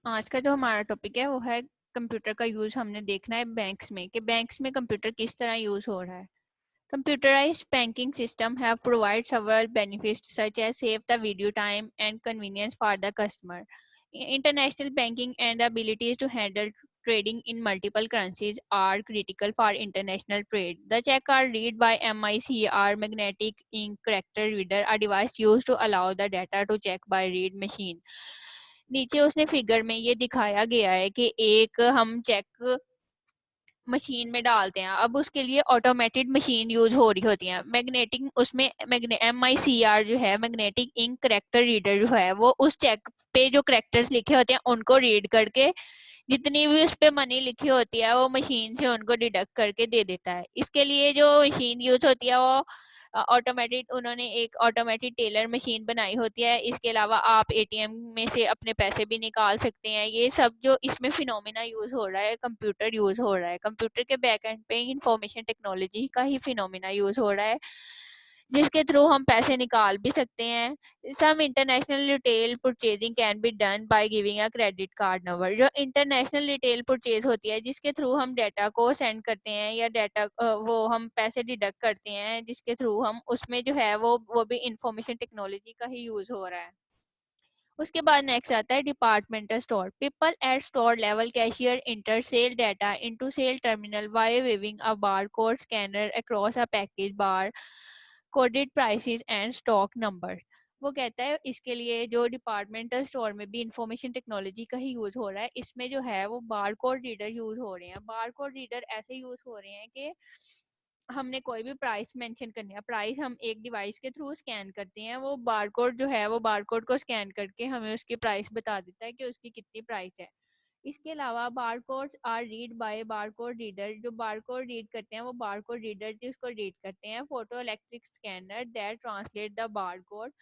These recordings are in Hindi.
आज का जो हमारा टॉपिक है वो है कंप्यूटर का यूज हमने देखना है बैंक्स में कि बैंक्स में कंप्यूटर किस तरह यूज हो रहा है. Computerized banking system have provided several benefits such as save the video time and convenience for the customer. International banking and the abilities to handle trading in multiple currencies are critical for international trade. The check are read by MICR magnetic ink character reader, a device used to allow the data to check by read machine. नीचे उसने फिगर में ये दिखाया गया है कि एक हम चेक मशीन में डालते हैं. अब उसके लिए ऑटोमेटेड मशीन यूज हो रही होती है. मैग्नेटिक उसमें MICR जो है मैग्नेटिक इंक करेक्टर रीडर जो है वो उस चेक पे जो करेक्टर्स लिखे होते हैं उनको रीड करके जितनी भी उस पे मनी लिखी होती है वो मशीन से उनको डिडक्ट करके दे देता है. इसके लिए जो मशीन यूज होती है वो ऑटोमेटेड उन्होंने एक ऑटोमेटेड टेलर मशीन बनाई होती है. इसके अलावा आप एटीएम में से अपने पैसे भी निकाल सकते हैं. ये सब जो इसमें फिनोमिना यूज हो रहा है कंप्यूटर यूज हो रहा है. कंप्यूटर के बैक एंड पे इंफॉर्मेशन टेक्नोलॉजी का ही फिनोमिना यूज हो रहा है जिसके थ्रू हम पैसे निकाल भी सकते हैं. Some international retail purchasing can be done by giving a credit card number. जो international retail purchase होती है जिसके थ्रू हम डाटा को सेंड करते हैं या डाटा वो हम पैसे डिडक्ट करते हैं जिसके थ्रू हम उसमें जो है वो भी इंफॉर्मेशन टेक्नोलॉजी का ही यूज हो रहा है. उसके बाद नेक्स्ट आता है departmental store. People at store level cashier enter sale data into sale terminal by waving a bar code scanner across a package bar coded prices and stock number. वो कहता है इसके लिए जो डिपार्टमेंटल स्टोर में भी इंफॉर्मेशन टेक्नोलॉजी का ही यूज हो रहा है. इसमें जो है वो बार कोड रीडर यूज हो रहे हैं. बार कोड रीडर ऐसे यूज हो रहे हैं कि हमने कोई भी प्राइस मेंशन करनी है. प्राइस हम एक डिवाइस के थ्रू स्कैन करते हैं. वो बारकोड जो है वो बारकोड को स्कैन करके हमें उसकी प्राइस बता देता है कि उसकी कितनी प्राइस है. इसके अलावा barcodes are read by barcode reader. जो बारकोड रीड करते हैं वो बारकोड रीडर जिसको रीड करते हैं. Photo electric scanner that translate the barcode.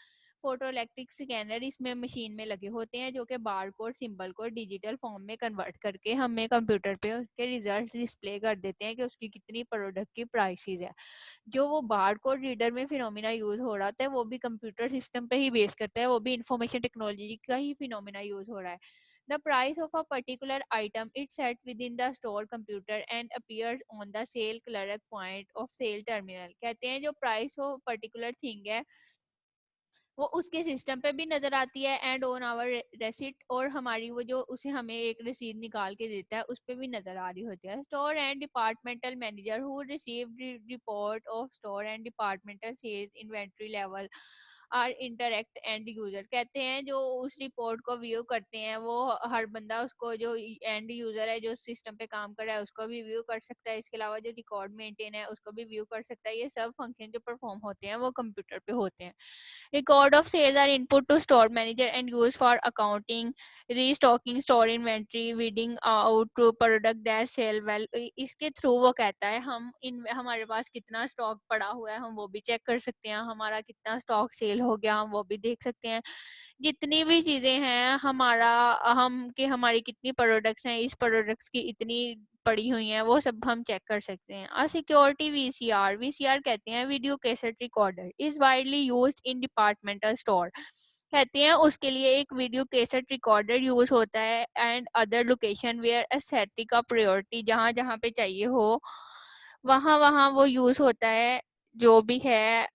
Photo electric scanner इसमें मशीन में लगे होते हैं जो कि बारकोड सिंबल को डिजिटल फॉर्म में कन्वर्ट करके हमें कंप्यूटर पे उसके रिजल्ट डिस्प्ले कर देते हैं कि उसकी कितनी प्रोडक्ट की प्राइसेस है. जो वो बारकोड रीडर में फिनोमिना यूज हो रहा था वो भी कंप्यूटर सिस्टम पे ही बेस करता है. वो भी इंफॉर्मेशन टेक्नोलॉजी का ही फिनोमिना यूज हो रहा है. The price of a particular item is set within the store computer and appears on the sale clerk point of sale terminal. कहते हैं जो price of particular thing है वो उसके सिस्टम पे भी नजर आती है एंड ऑन आवर रेसिट और हमारी वो जो उसे हमें एक रसीद निकाल के देता है उस पे भी नजर आ रही होती है. Store and departmental manager who receive report of store and departmental sales inventory level are interact and user. कहते हैं जो उस रिपोर्ट को व्यू करते हैं वो हर बंदा उसको जो एंड यूजर है जो सिस्टम पे काम कर रहा है उसको भी व्यू कर सकता है. इसके अलावा जो रिकॉर्ड मेंटेन है उसको भी व्यू कर सकता है. ये सब फंक्शन जो परफॉर्म होते हैं वो कंप्यूटर पे होते हैं. Record of sales are input to store manager and used for accounting, restocking store inventory, weeding out to product that sell well. इसके थ्रू वो कहता है हम इन हमारे पास कितना स्टॉक पड़ा हुआ है हम वो भी चेक कर सकते हैं. हमारा कितना स्टॉक सेल हो गया हम वो भी देख सकते हैं. जितनी भी चीजें हैं हमारा हम कि हमारी कितनी प्रोडक्ट्स हैं इस प्रोडक्ट्स की इतनी पड़ी हुई हैं वो सब हम चेक कर सकते हैं. और सिक्योरिटी वीसीआर कहते हैं video cassette recorder is widely used in departmental store. कहते हैं उसके लिए एक वीडियो कैसेट रिकॉर्डर यूज होता है and other location where aesthetic का प्रायोरिटी जहाँ जहाँ पे चाहिए हो वहाँ वहाँ वो यूज होता है. जो भी है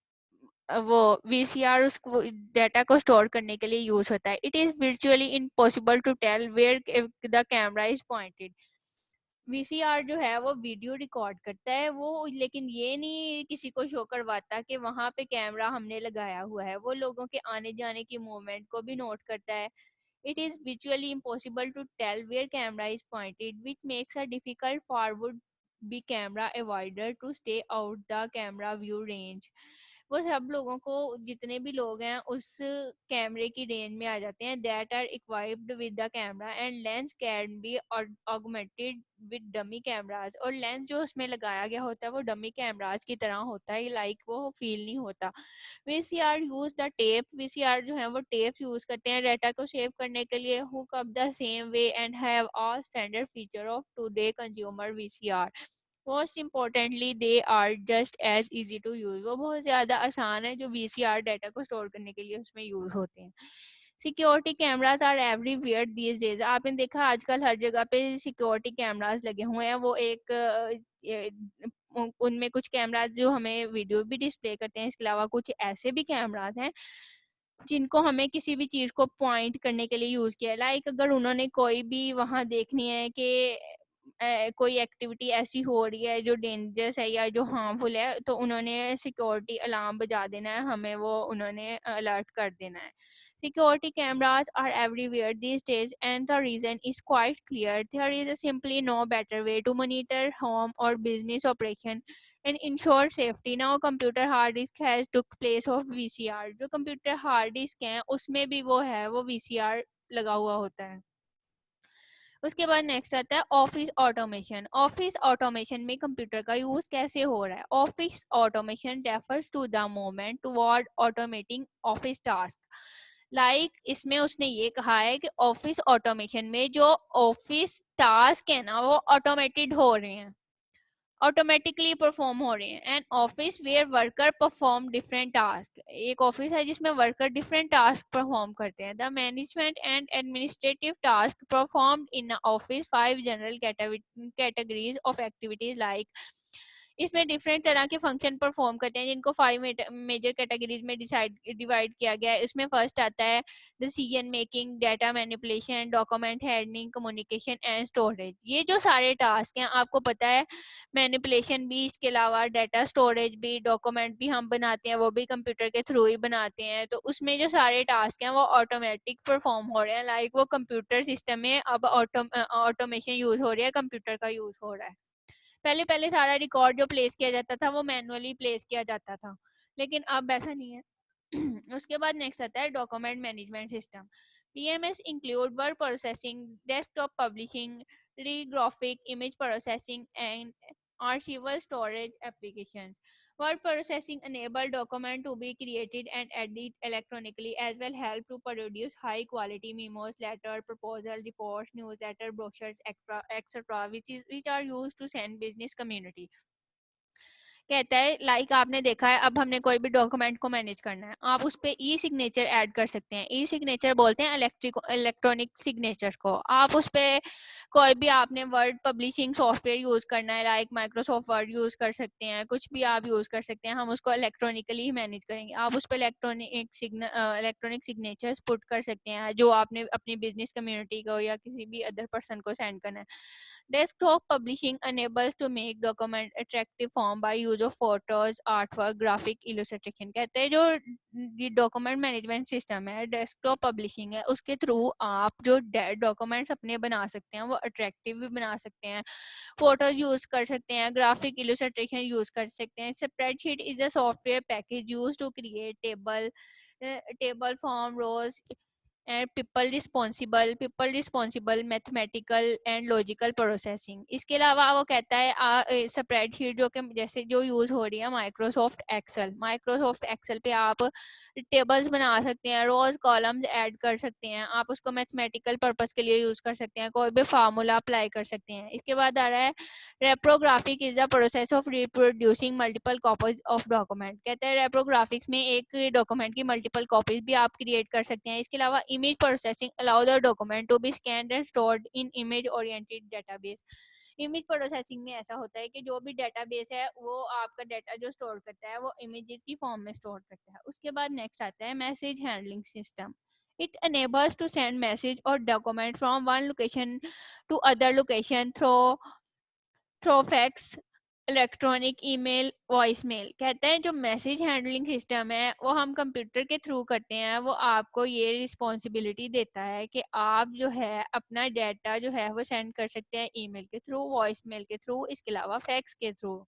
वो वीसीआर उसको डाटा को स्टोर करने के लिए यूज होता है. It is virtually impossible to tell where the camera is pointed. VCR जो है वो वीडियो रिकॉर्ड करता है वो लेकिन ये नहीं किसी को शो करवाता कि वहां पे कैमरा हमने लगाया हुआ है. वो लोगों के आने जाने की मूवमेंट को भी नोट करता है. It is visually impossible to tell where camera is pointed which makes a difficult forward be camera avoider to stay out the camera view range. वो सब लोगों को जितने भी लोग हैं उस कैमरे की रेंज में आ जाते हैं. That are equipped with the camera and lens can be augmented with dummy cameras. और लेंस जो उसमें लगाया गया होता है वो डमी कैमराज की तरह होता है लाइक वो फील नहीं होता. VCR use the tape. VCR जो है वो टेप यूज करते हैं डाटा को सेव करने के लिए. Hook up the same way and have all standard feature of today consumer VCR. Most importantly they are just as easy to use. वो बहुत ज़्यादा आसान है जो वीसीआर डाटा को स्टोर करने के लिए उसमें यूज होते हैं. Security cameras are everywhere these days. आपने देखा आजकल हर जगह पे सिक्योरिटी कैमराज लगे हुए हैं। वो उनमें कुछ कैमराज जो हमें वीडियो भी डिस्प्ले करते हैं, इसके अलावा कुछ ऐसे भी कैमराज हैं जिनको हमें किसी भी चीज को पॉइंट करने के लिए यूज किया है। लाइक अगर उन्होंने कोई भी वहां देखनी है कि कोई एक्टिविटी ऐसी हो रही है जो डेंजरस है या जो हार्मफुल है, तो उन्होंने सिक्योरिटी अलार्म बजा देना है, हमें वो उन्होंने अलर्ट कर देना है। Security cameras are everywhere these days, and the reason is quite clear. There is simply no better way to monitor home or business operation and ensure safety. Now, computer hard disk has took place of VCR. जो computer hard disk हैं उसमें भी वो है, वो VCR लगा हुआ होता है। उसके बाद नेक्स्ट आता है ऑफिस ऑटोमेशन। ऑफिस ऑटोमेशन में कंप्यूटर का यूज कैसे हो रहा है? Office automation refers to the movement toward automating office tasks. Like इसमें उसने ये कहा है कि ऑफिस ऑटोमेशन में जो ऑफिस टास्क है ना वो ऑटोमेटेड हो रहे हैं, ऑटोमेटिकली परफॉर्म हो रहे हैं। And office where worker perform different task. एक ऑफिस है जिसमें वर्कर डिफरेंट टास्क परफॉर्म करते हैं। The management and administrative task performed in office 5 general categories of activities like. इसमें डिफरेंट तरह के फंक्शन परफॉर्म करते हैं जिनको 5 मेजर कैटेगरीज में डिवाइड किया गया है। इसमें फर्स्ट आता है decision making, data manipulation, document handling, communication and storage. ये जो सारे टास्क हैं आपको पता है, मैनिपुलेशन भी, इसके अलावा डाटा स्टोरेज भी, डॉक्यूमेंट भी हम बनाते हैं वो भी कंप्यूटर के थ्रू ही बनाते हैं। तो उसमें जो सारे टास्क हैं वो ऑटोमेटिक परफॉर्म हो रहे हैं। लाइक वो कंप्यूटर सिस्टम में अब ऑटोमेशन यूज हो रही है, कंप्यूटर का यूज हो रहा है। पहले पहले सारा रिकॉर्ड जो प्लेस किया जाता था वो मैनुअली प्लेस किया जाता था, लेकिन अब ऐसा नहीं है। उसके बाद नेक्स्ट आता है document management system. DMS include word processing, desktop publishing, regraphic image processing, and archival storage applications. Word processing enable document to be created and edited electronically, as well help to produce high quality memos, letter, proposal, reports, newsletter, brochures, etc., which are used to send business community. कहता है लाइक आपने देखा है, अब हमने कोई भी डॉक्यूमेंट को मैनेज करना है, आप उस पर ई सिग्नेचर ऐड कर सकते हैं। ई सिग्नेचर बोलते हैं इलेक्ट्रॉनिक सिग्नेचर को। आप उस पर कोई भी आपने वर्ड पब्लिशिंग सॉफ्टवेयर यूज करना है, लाइक माइक्रोसॉफ्ट वर्ड यूज कर सकते हैं, कुछ भी आप यूज कर सकते हैं, हम उसको इलेक्ट्रॉनिकली ही मैनेज करेंगे। आप उस पर इलेक्ट्रॉनिक सिग्नेचर्स पुट कर सकते हैं जो आपने अपनी बिजनेस कम्युनिटी को या किसी भी अदर पर्सन को सेंड करना है। Desktop publishing enables to make document attractive form by use of photos, artwork, graphic illustration। कहते हैं जो डॉक्यूमेंट मैनेजमेंट सिस्टम है, डेस्कटॉप पब्लिशिंग है, उसके थ्रू आप जो डॉक्यूमेंट्स अपने बना सकते हैं वो अट्रैक्टिव भी बना सकते हैं, फोटोज यूज कर सकते हैं, ग्राफिक इलस्ट्रेशन यूज कर सकते हैं। Spreadsheet is a software package used to create table form rows and people responsible mathematical and logical processing। इसके अलावा वो कहता है स्प्रेडशीट जो कि जैसे जो यूज हो रही है माइक्रोसॉफ्ट एक्सेल पे आप टेबल्स बना सकते हैं, रोज कॉलम्स ऐड कर सकते हैं, आप उसको मैथमेटिकल पर्पस के लिए यूज कर सकते हैं, कोई भी फार्मूला अप्लाई कर सकते हैं। इसके बाद आ रहा है reprographic is the process of reproducing multiple copies of document. कहते हैं रेप्रोग्राफिक्स में एक डॉक्यूमेंट की मल्टीपल कॉपीज भी आप क्रिएट कर सकते हैं। इसके अलावा image processing allow the document to be scanned and stored in image oriented database. Image processing में ऐसा होता है कि जो भी डेटाबेस है वो आपका डेटा जो स्टोर करता है वो इमेजेस की फॉर्म में स्टोर करता है। उसके बाद नेक्स्ट आता है message handling system. It enables to send message or document from one location to other location through fax, electronic email, voice mail. कहते हैं जो मैसेज हैंडलिंग सिस्टम है वो हम कंप्यूटर के थ्रू करते हैं, वो आपको ये रिस्पॉन्सिबिलिटी देता है कि आप जो है अपना डाटा जो है वो सेंड कर सकते हैं ईमेल के थ्रू, वॉइस मेल के थ्रू, इसके अलावा फैक्स के थ्रू।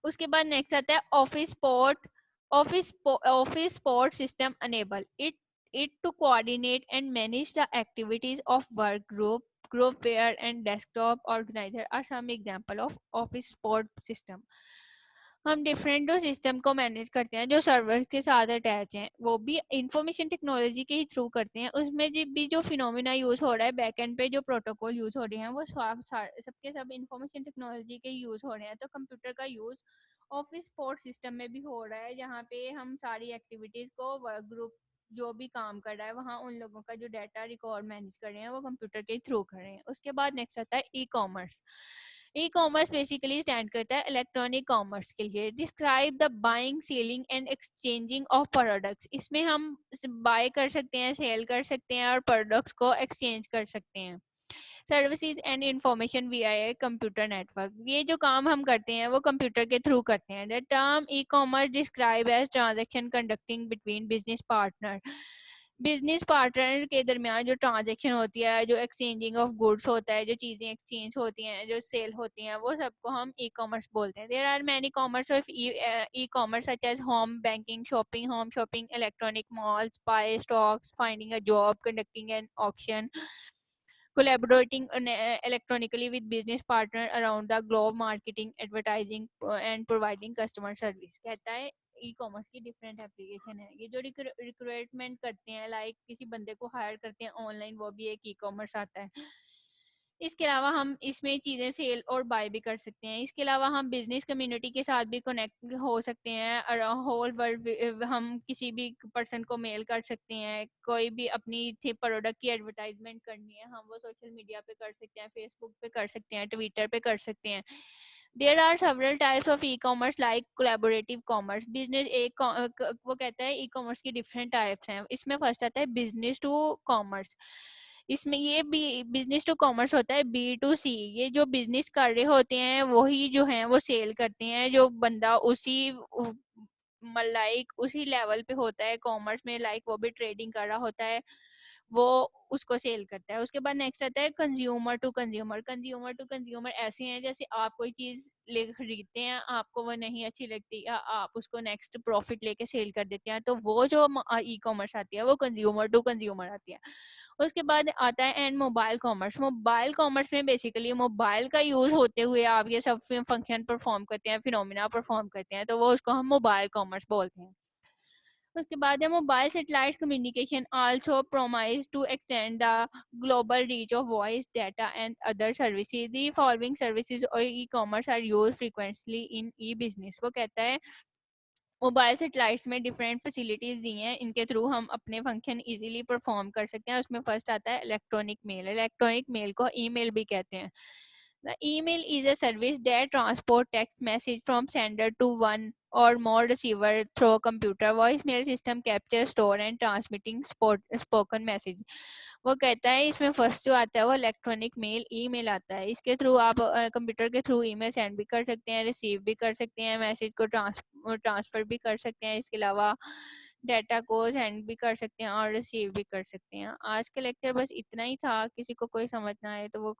उसके बाद नेक्स्ट आता है office support system enable it to coordinate and manage the activities of work group where and desktop organizer are some example of office support system। हम डिफरेंट जो सिस्टम को मैनेज करते हैं जो सर्वर के साथ अटैच हैं वो भी इंफॉर्मेशन टेक्नोलॉजी के ही थ्रू करते हैं। उसमें भी जो फिनोमिना यूज हो रहा है बैकएंड पे, जो प्रोटोकॉल यूज हो रहे हैं वो सबके सब इंफॉर्मेशन टेक्नोलॉजी के यूज हो रहे हैं। तो कंप्यूटर का यूज ऑफिस सपोर्ट सिस्टम में भी हो रहा है, जहाँ पे हम सारी एक्टिविटीज को वर्क ग्रुप जो भी काम कर रहा है वहाँ उन लोगों का जो डाटा रिकॉर्ड मैनेज कर रहे हैं वो कंप्यूटर के थ्रू कर रहे हैं। उसके बाद नेक्स्ट आता है e commerce. E commerce basically stand करता है इलेक्ट्रॉनिक कॉमर्स के लिए। Describe the buying selling and exchanging of products. इसमें हम बाय कर सकते हैं, सेल कर सकते हैं और प्रोडक्ट्स को एक्सचेंज कर सकते हैं। Services and information via computer network. ये जो काम हम करते हैं वो कंप्यूटर के थ्रू करते हैं। The term e commerce describe as transaction conducting between business partner. Business partner के दरमियान जो ट्रांजेक्शन होती है, जो एक्सचेंजिंग ऑफ गुड्स होता है, जो चीज़ें एक्सचेंज होती हैं, जो सेल होती हैं, वो सबको हम ई कॉमर्स बोलते हैं। There are many commerce of e commerce such as home banking, home shopping, electronic malls, buy stocks, finding a job, conducting an auction, collaborating electronically with business partner around the globe, marketing, advertising and providing customer service। कहता है ई कॉमर्स की डिफरेंट एप्लीकेशन है। ये जो रिक्रूटमेंट करते हैं, लाइक किसी बंदे को हायर करते हैं ऑनलाइन, वो भी एक ई कॉमर्स आता है। इसके अलावा हम इसमें चीज़ें सेल और बाय भी कर सकते हैं। इसके अलावा हम बिजनेस कम्युनिटी के साथ भी कनेक्ट हो सकते हैं और होल वर्ल्ड हम किसी भी पर्सन को मेल कर सकते हैं। कोई भी अपनी थी प्रोडक्ट की एडवर्टाइजमेंट करनी है, हम वो सोशल मीडिया पे कर सकते हैं, फेसबुक पे कर सकते हैं, ट्विटर पे कर सकते हैं। There are several types of e commerce like collaborative commerce. Business एक वो कहता है ई कॉमर्स की डिफरेंट टाइप्स हैं। इसमें फर्स्ट आता है बिजनेस टू कॉमर्स। इसमें ये बिजनेस टू कॉमर्स होता है B2C। ये जो बिजनेस कर रहे होते हैं वही जो है वो सेल करते हैं। जो बंदा उसी लाइक उसी लेवल पे होता है कॉमर्स में, लाइक वो भी ट्रेडिंग कर रहा होता है, वो उसको सेल करता है। उसके बाद नेक्स्ट आता है consumer to consumer. Consumer to consumer ऐसे हैं जैसे आप कोई चीज ले खरीदते हैं, आपको वो नहीं अच्छी लगती या आप उसको नेक्स्ट प्रॉफिट लेके सेल कर देते हैं, तो वो जो ई कॉमर्स आती है वो कंज्यूमर टू कंज्यूमर आती है। उसके बाद आता है and mobile commerce. Mobile commerce में बेसिकली मोबाइल का यूज होते हुए आप ये सब फंक्शन परफॉर्म करते हैं, फिनोमिना परफॉर्म करते हैं, तो वो उसको हम मोबाइल कॉमर्स बोलते हैं। उसके बाद है mobile satellite communication also promise to extend the global reach of voice data and other services. The following services और e-commerce are use frequently in e-business. वो कहता है मोबाइल सेटेलाइट्स में डिफरेंट फैसिलिटीज दी हैं, इनके थ्रू हम अपने फंक्शन इजीली परफॉर्म कर सकते हैं। उसमें फर्स्ट आता है इलेक्ट्रॉनिक मेल। इलेक्ट्रॉनिक मेल को ईमेल भी कहते हैं। The email is a service that transport text message from sender to one or more receiver through computer. Voicemail system capture, store and transmitting spoken message। वो कहता है इसमें फर्स्ट जो आता है वो इलेक्ट्रॉनिक मेल ईमेल आता है। इसके थ्रू आप कंप्यूटर के थ्रू ईमेल सेंड भी कर सकते हैं, रिसीव भी कर सकते हैं, मैसेज को ट्रांसफर भी कर सकते हैं। इसके अलावा डाटा को सेंड भी कर सकते हैं और रिसीव भी कर सकते हैं। आज का लेक्चर बस इतना ही था। किसी को कोई समझना है तो वो